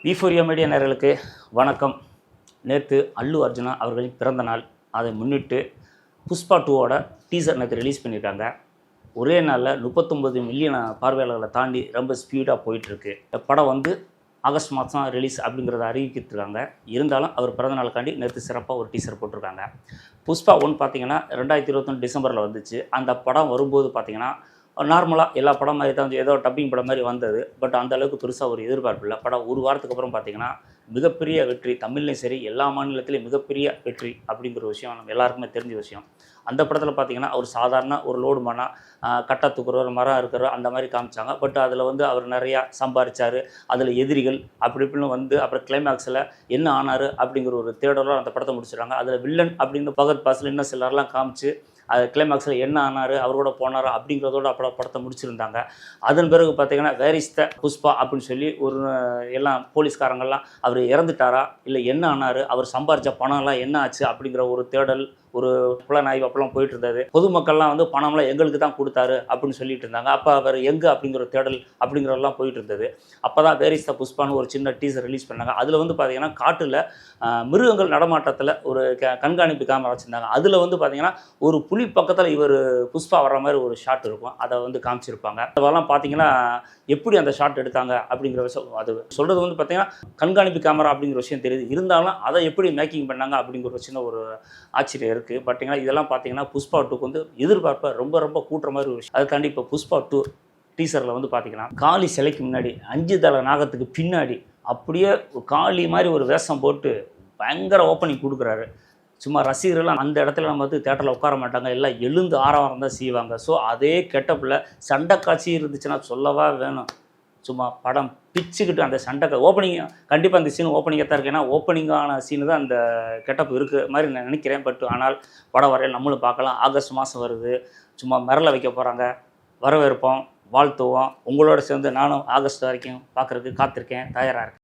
வி4 media நேயர்களுக்கு வணக்கம். நேற்று அல்லு அர்ஜுனா அவர்களின் பிறந்த நாள். அதை முன்னிட்டு புஷ்பா 2வோட டீசர் நேற்று ரிலீஸ் பண்ணியிருக்காங்க. ஒரே நாளில் 39 மில்லியன் பார்வையாளர்களை தாண்டி ரொம்ப ஸ்பீடாக போயிட்டுருக்கு. படம் வந்து ஆகஸ்ட் மாதம் ரிலீஸ் அப்படிங்கிறத அறிவிக்கிட்டுருக்காங்க. இருந்தாலும் அவர் பிறந்த நாளுக்காண்டி நேற்று சிறப்பாக ஒரு டீசர் போட்டிருக்காங்க. புஷ்பா 1 பார்த்தீங்கன்னா 2021 டிசம்பரில் வந்துச்சு. அந்த படம் வரும்போது பார்த்தீங்கன்னா நார்மலாக எல்லா படம் மாதிரி தான் ஏதோ டப்பிங் படம் மாதிரி வந்தது. பட் அந்த அளவுக்கு பெருசாக ஒரு எதிர்பார்ப்பு இல்லை. படம் ஒரு வாரத்துக்கு அப்புறம் பார்த்தீங்கன்னா மிகப்பெரிய வெற்றி, தமிழ்லையும் சரி எல்லா மாநிலத்திலையும் மிகப்பெரிய வெற்றி அப்படிங்கிற விஷயம் நம்ம எல்லாருக்குமே தெரிஞ்ச விஷயம். அந்த படத்தில் பார்த்தீங்கன்னா அவர் சாதாரண ஒரு லோடு மனாக கட்டை தூக்குறவர், மரம் இருக்கிறவர் அந்த மாதிரி காமிச்சாங்க. பட் அதில் வந்து அவர் நிறையா சம்பாரிச்சார். அதில் எதிரிகள் அப்படி இப்படின்னு வந்து அப்புறம் கிளைமேக்ஸில் என்ன ஆனார் அப்படிங்கிற ஒரு தேடலோடு அந்த படத்தை முடிச்சிடுறாங்க. அதில் வில்லன் அப்படின்னு பகத் பாசில் இன்னும் சிலர்லாம் காமிச்சு அது கிளைமேக்ஸில் என்ன ஆனார், அவரோட போனாரா அப்படிங்கிறதோட படத்தை முடிச்சிருந்தாங்க. அதன் பிறகு பார்த்தீங்கன்னா வேர் இஸ் த புஷ்பா அப்படின்னு சொல்லி ஒரு எல்லாம் போலீஸ்காரங்கள்லாம் அவர் இறந்துட்டாரா இல்லை என்ன ஆனார், அவர் சம்பாரித்த பணம்லாம் என்ன ஆச்சு அப்படிங்கிற ஒரு தேடல், ஒரு புலனாய்வு அப்பெல்லாம் போயிட்டு இருந்தது. பொதுமக்கள்லாம் வந்து பணம்லாம் எங்களுக்கு தான் கொடுத்தாரு அப்படின்னு சொல்லிட்டு இருந்தாங்க. அப்போ அவர் எங்கே அப்படிங்கிற தேடல் அப்படிங்கிறதெல்லாம் போயிட்டு இருந்தது. அப்போ தான் வேர் இஸ் த புஷ்பான்னு ஒரு சின்ன டீசர் ரிலீஸ் பண்ணாங்க. அதில் வந்து பார்த்தீங்கன்னா காட்டில் மிருகங்கள் நடமாட்டத்தில் ஒரு கண்காணிப்பு கேமரா வச்சுருந்தாங்க. அதில் வந்து பார்த்தீங்கன்னா ஒரு புலி பக்கத்தில் இவர் புஷ்பா வர்ற மாதிரி ஒரு ஷாட் இருக்கும். அதை வந்து காமிச்சிருப்பாங்க. அதெல்லாம் பார்த்தீங்கன்னா எப்படி அந்த ஷாட் எடுத்தாங்க அப்படிங்கிற விஷயம் அது சொல்கிறது வந்து பார்த்தீங்கன்னா கண்காணிப்பு கேமரா அப்படிங்கிற விஷயம் தெரியுது. இருந்தாலும் அதை எப்படி மேக்கிங் பண்ணாங்க அப்படிங்கிற ஒரு சின்ன ஒரு ஆச்சரியம் இருக்குது. பார்த்தீங்கன்னா இதெல்லாம் பார்த்தீங்கன்னா புஷ்பா 2க்கு வந்து எதிர்பார்ப்பை ரொம்ப ரொம்ப கூட்டுற மாதிரி ஒரு விஷயம். அதை தாண்டி இப்போ புஷ்பா 2 டீசரில் வந்து பார்த்தீங்கன்னா காளி சிலைக்கு முன்னாடி 5 தலை நாகத்துக்கு பின்னாடி அப்படியே காளி மாதிரி ஒரு வேஷம் போட்டு பயங்கர ஓப்பனிங் கொடுக்குறாரு. சும்மா ரசிகர்கள்லாம் அந்த இடத்துல நம்ம வந்து தேட்டரில் உட்கார மாட்டாங்க, எல்லாம் எழுந்து ஆரவாரம் தான் செய்வாங்க. ஸோ அதே கெட்டப்பில் சண்டை காட்சி இருந்துச்சுன்னா சொல்லவா வேணும். சும்மா படம் பிச்சுக்கிட்டு அந்த சண்டை ஓப்பனிங் கண்டிப்பாக அந்த சீன் ஓப்பனிங்காக தான் இருக்குது. ஏன்னா ஓப்பனிங்கான சீனு தான் அந்த கெட்டப் இருக்குது மாதிரி நான் நினைக்கிறேன். பட் ஆனால் படம் வரையில் நம்மளும் பார்க்கலாம். ஆகஸ்ட் மாதம் வருது, சும்மா மிரள வைக்க போகிறாங்க. வரவேற்போம், வாழ்த்துவோம். உங்களோட சேர்ந்து நானும் ஆகஸ்ட் வரைக்கும் பார்க்குறதுக்கு காத்திருக்கேன், தயாராக இருக்கேன்.